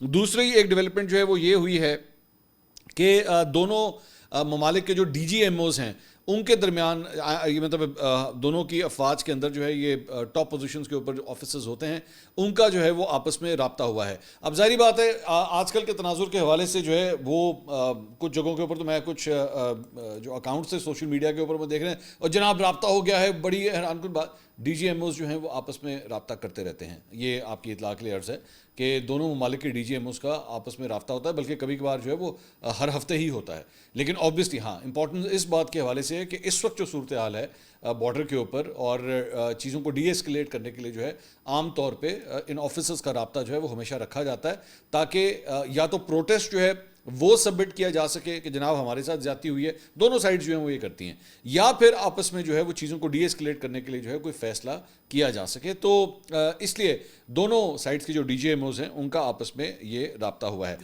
दूसरी एक डेवलपमेंट जो है वो ये हुई है कि दोनों ममालिक के जो DGMOs हैं उनके दरमियान ये मतलब दोनों की अफवाज के अंदर जो है ये टॉप पोजीशंस के ऊपर जो ऑफिसर्स होते हैं उनका जो है वो आपस में राब्ता हुआ है। अब जाहिर बात है आजकल के तनाजुर के हवाले से जो है वो कुछ जगहों के ऊपर तो मैं कुछ जो अकाउंट्स है सोशल मीडिया के ऊपर मैं देख रहे हैं और जनाब राब्ता हो गया है, बड़ी हैरानकुन बात। DGMOs जो हैं वो आपस में राब्ता करते रहते हैं, ये आपकी इतला के लिए अर्ज़ है कि दोनों ममालिक के DGMOs का आपस में राब्ता होता है, बल्कि कभी कभार जो है वो हर हफ्ते ही होता है। लेकिन ऑब्वियसली हाँ, इंपॉर्टेंस इस बात के हवाले से है कि इस वक्त जो सूरत हाल है बॉर्डर के ऊपर और चीज़ों को डीएस्केलेट करने के लिए जो है आम तौर पे इन ऑफिसर्स का राब्ता जो है वो हमेशा रखा जाता है, ताकि या तो प्रोटेस्ट जो है वो सबमिट किया जा सके कि जनाब हमारे साथ ज्यादती हुई है, दोनों साइड जो है वो ये करती हैं, या फिर आपस में जो है वो चीज़ों को डीएस्केलेट करने के लिए जो है कोई फैसला किया जा सके। तो इसलिए दोनों साइड्स की जो DGMOs हैं उनका आपस में ये राब्ता हुआ है।